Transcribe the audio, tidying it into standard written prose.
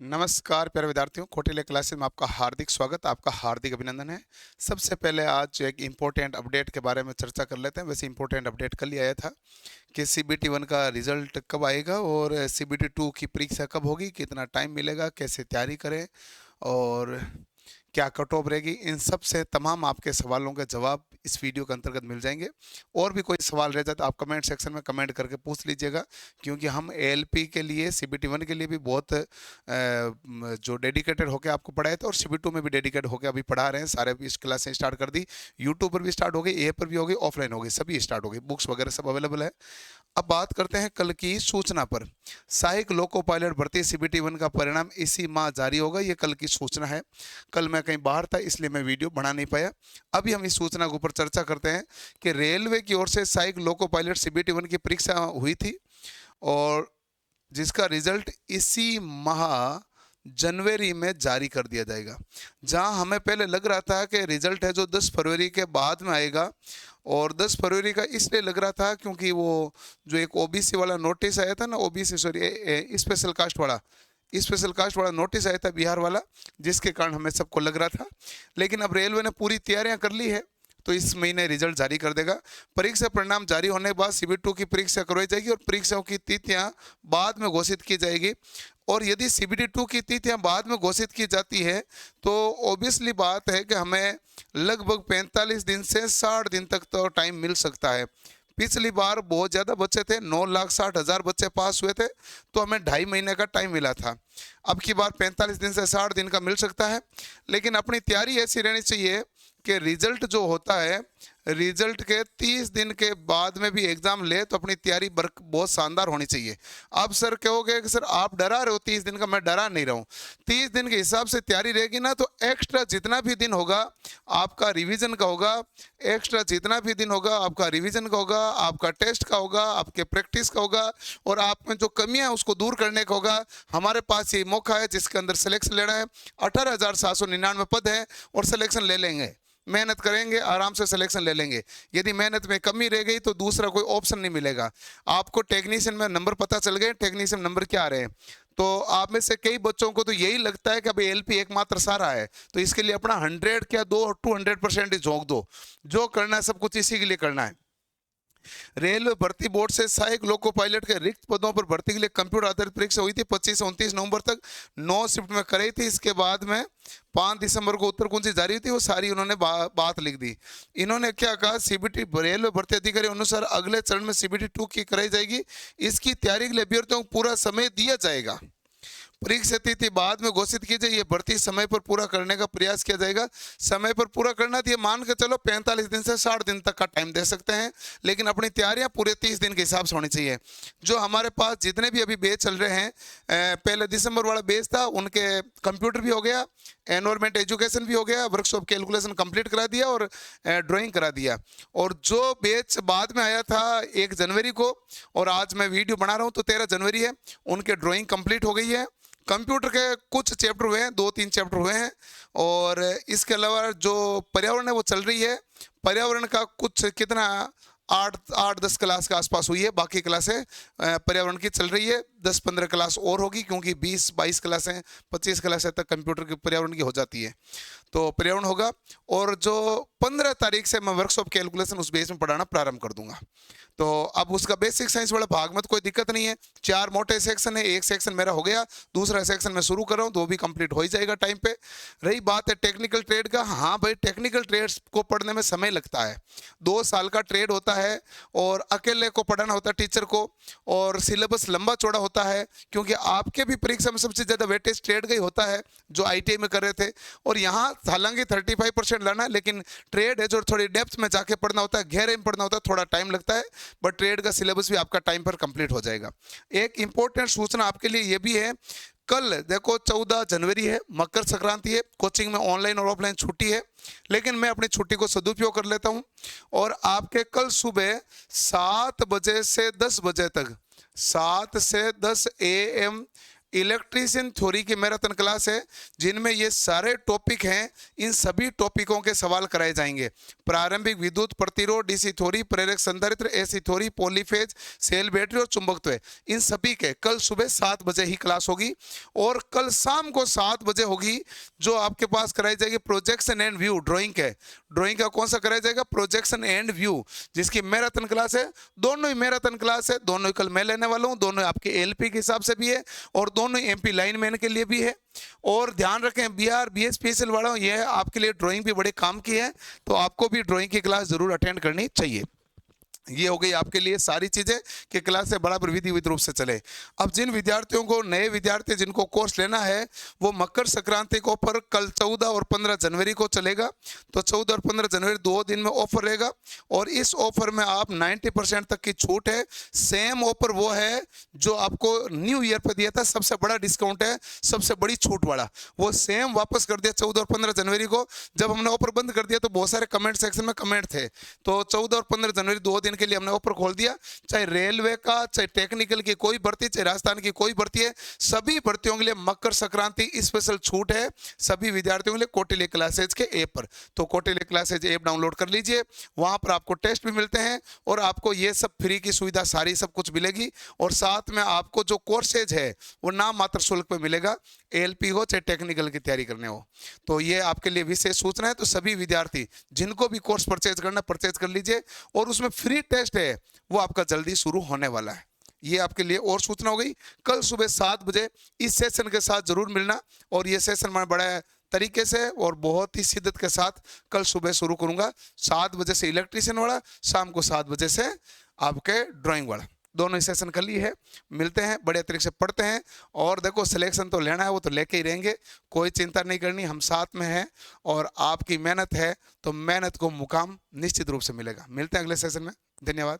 नमस्कार प्यारे विद्यार्थियों, कौटिल्य क्लासेस में आपका हार्दिक स्वागत, आपका हार्दिक अभिनंदन है। सबसे पहले आज एक इम्पोर्टेंट अपडेट के बारे में चर्चा कर लेते हैं। वैसे इम्पोर्टेंट अपडेट कल ही आया था कि सीबीटी 1 का रिजल्ट कब आएगा और सीबीटी 2 की परीक्षा कब होगी, कितना टाइम मिलेगा, कैसे तैयारी करें और क्या कट ऑफ रहेगी। इन सब से तमाम आपके सवालों के जवाब इस वीडियो के अंतर्गत मिल जाएंगे। और भी कोई सवाल रह जाए तो आप कमेंट सेक्शन में कमेंट करके पूछ लीजिएगा, क्योंकि हम एएलपी के लिए सीबीटी 1 के लिए भी बहुत जो डेडिकेटेड होकर आपको पढ़ाए थे और सीबीटी 2 में भी डेडिकेटेड होकर अभी पढ़ा रहे हैं। सारे भी इस क्लासें स्टार्ट कर दी, यूट्यूब पर भी स्टार्ट हो गई, ए पर भी हो गई, ऑफलाइन हो गई, सभी स्टार्ट हो गई, बुक्स वगैरह सब अवेलेबल है। अब बात करते हैं कल की सूचना पर। सहायक लोको पायलट भर्ती सीबीटी 1 का परिणाम इसी माह जारी होगा, ये कल की सूचना है। कल मैं कहीं बाहर था इसलिए मैं वीडियो बना नहीं पाया। अभी हम इस सूचना के ऊपर चर्चा करते हैं कि रेलवे की ओर से सहायक लोको पायलट सीबीटी 1 की परीक्षा हुई थी और जिसका रिजल्ट इसी माह जनवरी में जारी कर दिया जाएगा। जहां हमें पहले लग रहा था कि रिजल्ट है जो 10 फरवरी के बाद में आएगा, और 10 फरवरी का इसलिए लग रहा था क्योंकि वो जो एक ओबीसी वाला नोटिस आया था ना, ओबीसी सॉरी स्पेशल कास्ट वाला नोटिस आया था बिहार वाला, जिसके कारण हमें सबको लग रहा था। लेकिन अब रेलवे ने पूरी तैयारियां कर ली है तो इस महीने रिजल्ट जारी कर देगा। परीक्षा परिणाम जारी होने के बाद सीबीटी 2 की परीक्षा करवाई जाएगी और परीक्षाओं की तिथियां बाद में घोषित की जाएगी। और यदि सीबीटी 2 की तिथियां बाद में घोषित की जाती है तो ऑब्वियसली बात है कि हमें लगभग 45 दिन से 60 दिन तक तो टाइम मिल सकता है। पिछली बार बहुत ज़्यादा बच्चे थे, 9,60,000 बच्चे पास हुए थे, तो हमें 2.5 महीने का टाइम मिला था। अब की बार 45 दिन से 60 दिन का मिल सकता है। लेकिन अपनी तैयारी ऐसी रहनी चाहिए कि रिजल्ट जो होता है, रिजल्ट के 30 दिन के बाद में भी एग्जाम ले तो अपनी तैयारी बहुत शानदार होनी चाहिए। आप सर कहोगे कि सर आप डरा रहे हो 30 दिन का, मैं डरा नहीं रहा हूँ। 30 दिन के हिसाब से तैयारी रहेगी ना तो एक्स्ट्रा जितना भी दिन होगा आपका रिवीजन का होगा, एक्स्ट्रा जितना भी दिन होगा आपका रिवीजन का होगा, आपका टेस्ट का होगा, आपके प्रैक्टिस का होगा, और आप में जो कमियां हैं उसको दूर करने का होगा। हमारे पास ये मौका है जिसके अंदर सिलेक्शन लेना है। 18,799 पद है और सिलेक्शन ले लेंगे। मेहनत करेंगे, आराम से सिलेक्शन ले लेंगे। यदि मेहनत में कमी रह गई तो दूसरा कोई ऑप्शन नहीं मिलेगा। आपको टेक्नीशियन में नंबर पता चल गए, टेक्नीशियन नंबर क्या आ रहे हैं, तो आप में से कई बच्चों को तो यही लगता है कि अब एलपी एकमात्र सारा है, तो इसके लिए अपना 100 क्या 200% ही झोंक दो। जो करना है सब कुछ इसी के लिए करना है। रेलवे भर्ती बोर्ड से सहायक लोको पायलट के रिक्त पदों पर भर्ती के लिए कंप्यूटर आधारित परीक्षा हुई थी 25 से 29 नवंबर तक, 9 शिफ्ट में कराई थी। इसके बाद में 5 दिसंबर को उत्तर कुंजी जारी हुई थी, वो सारी उन्होंने बात लिख दी। इन्होंने क्या कहा, सीबीटी रेलवे भर्ती अधिकारी अनुसार अगले चरण में सीबीटी 2 की कराई जाएगी। इसकी तैयारी के लिए अभ्यर्थियों को पूरा समय दिया जाएगा। परीक्षा तिथि बाद में घोषित कीजिए, ये भर्ती समय पर पूरा करने का प्रयास किया जाएगा। समय पर पूरा करना तो ये मान के चलो 45 दिन से 60 दिन तक का टाइम दे सकते हैं, लेकिन अपनी तैयारियां पूरे 30 दिन के हिसाब से होनी चाहिए। जो हमारे पास जितने भी अभी बैच चल रहे हैं, पहले दिसंबर वाला बैच था, उनके कंप्यूटर भी हो गया, एनवायरमेंट एजुकेशन भी हो गया, वर्कशॉप कैलकुलेशन कंप्लीट करा दिया और ड्राइंग करा दिया। और जो बैच बाद में आया था 1 जनवरी को, और आज मैं वीडियो बना रहा हूँ तो 13 जनवरी है, उनके ड्राइंग कंप्लीट हो गई है। कंप्यूटर के कुछ चैप्टर हुए हैं, 2-3 चैप्टर हुए हैं, और इसके अलावा जो पर्यावरण है वो चल रही है। पर्यावरण का कुछ कितना 8-10 क्लास के आसपास हुई है, बाकी क्लासें पर्यावरण की चल रही है। 10-15 क्लास और होगी, क्योंकि 20-22 क्लासें 25 क्लासें तक कंप्यूटर की पर्यावरण की हो जाती है, तो पर्यावरण होगा। और जो 15 तारीख से मैं वर्कशॉप कैलकुलेशन उस बेस में पढ़ाना प्रारंभ कर दूंगा। तो अब उसका बेसिक साइंस वाला भाग में तो कोई दिक्कत नहीं है। 4 मोटे सेक्शन है, एक सेक्शन मेरा हो गया, दूसरा सेक्शन मैं शुरू कर रहा हूँ, तो वो भी कंप्लीट हो ही जाएगा टाइम पे। रही बात है टेक्निकल ट्रेड का, हाँ भाई टेक्निकल ट्रेड्स को पढ़ने में समय लगता है। 2 साल का ट्रेड होता है और अकेले को पढ़ाना होता है टीचर को, और सिलेबस लंबा चौड़ा होता है, क्योंकि आपके भी परीक्षा में सबसे ज़्यादा वेटेज ट्रेड का ही होता है जो आईटीआई में कर रहे थे। और यहाँ हालांकि 35% लाना है, लेकिन ट्रेड है जो थोड़ी डेप्थ में जाके पढ़ना होता है, गहरे में पढ़ना होता है, थोड़ा टाइम लगता है, बट ट्रेड का सिलेबस भी आपका टाइम पर कंप्लीट हो जाएगा। एक इंपॉर्टेंट सूचना आपके लिए ये भी है, कल देखो 14 जनवरी है, मकर संक्रांति है, कोचिंग में ऑनलाइन और ऑफलाइन छुट्टी है, लेकिन मैं अपनी छुट्टी को सदुपयोग कर लेता हूं और आपके कल सुबह 7 बजे से 10 बजे तक, 7 से 10 AM इलेक्ट्रीशियन थ्योरी की मैराथन क्लास है जिनमें ये सारे टॉपिक हैं। इन सभी टॉपिकों के सवाल कराए जाएंगे। प्रारंभिक विद्युत प्रतिरोध, डीसी थ्योरी, प्रेरक संधारित्र, AC theory, polyphase, cell battery और चुंबकत्व, इन सभी के कल सुबह 7 बजे ही क्लास होगी। और कल शाम को 7 बजे होगी जो आपके पास कराई जाएगी प्रोजेक्शन एंड व्यू ड्राइंग के। ड्राइंग का कौन सा कराया जाएगा? प्रोजेक्शन एंड व्यू, जिसकी मैराथन क्लास है। दोनों ही मैराथन क्लास है, दोनों ही कल मैं लेने वाला हूं। दोनों आपके एलपी के हिसाब से भी है और दोनों एमपी लाइनमैन के लिए भी है। और ध्यान रखें बीआर बीएसपीएसएल वालों, ये आपके लिए ड्राइंग भी बड़े काम की है, तो आपको भी ड्राइंग की क्लास जरूर अटेंड करनी चाहिए। ये हो गई आपके लिए सारी चीजें कि क्लास से बराबर विधिवत रूप से चले। अब जिन विद्यार्थियों को, नए विद्यार्थी जिनको कोर्स लेना है, वो मकर संक्रांति को ऑफर कल 14 और 15 जनवरी को चलेगा। तो 14 और 15 जनवरी 2 दिन में ऑफर रहेगा और इस ऑफर में आप 90% तक की छूट है। सेम ऑफर वो है जो आपको न्यू ईयर पर दिया था, सबसे बड़ा डिस्काउंट है, सबसे बड़ी छूट वाला, वो सेम वापस कर दिया 14 और 15 जनवरी को। जब हमने ऑफर बंद कर दिया तो बहुत सारे कमेंट सेक्शन में कमेंट थे, तो 14 और 15 जनवरी 2 दिन के लिए हमने ऑफर खोल दिया। चाहे रेलवे का, चाहे टेक्निकल की कोई भर्ती, चाहे राजस्थान की कोई भर्ती है, सभी भर्तियों के लिए मकर संक्रांति स्पेशल छूट है सभी विद्यार्थियों के लिए कौटिल्य क्लासेज के ऐप पर। तो कौटिल्य क्लासेज ऐप डाउनलोड कर लीजिए, वहां पर आपको टेस्ट भी मिलते हैं और आपको ये सब फ्री की सुविधा सारी सब कुछ मिलेगी। और साथ में आपको जो कोर्सेज है वो नाम मात्र शुल्क पे मिलेगा, एलपी हो चाहे टेक्निकल की तैयारी करने हो। तो ये आपके लिए विशेष सूचना है। तो सभी विद्यार्थी जिनको भी कोर्स परचेज करना परचेज कर लीजिए और उसमें फ्री टेस्ट है वो आपका जल्दी शुरू होने वाला है। ये आपके लिए और सूचना हो गई। कल सुबह 7 बजे इस सेशन के साथ जरूर मिलना। और ये सेशन मैं बड़ा तरीके से और बहुत ही शिद्दत के साथ कल सुबह शुरू करूंगा। 7 बजे से इलेक्ट्रीशियन वाला, शाम को 7 बजे से आपके ड्राइंग वाला, दोनों ही सेशन कर ली है। मिलते हैं, बड़े तरीके से पढ़ते हैं। और देखो सिलेक्शन तो लेना है, वो तो लेके ही रहेंगे, कोई चिंता नहीं करनी, हम साथ में हैं। और आपकी मेहनत है तो मेहनत को मुकाम निश्चित रूप से मिलेगा। मिलते हैं अगले सेशन में। धन्यवाद।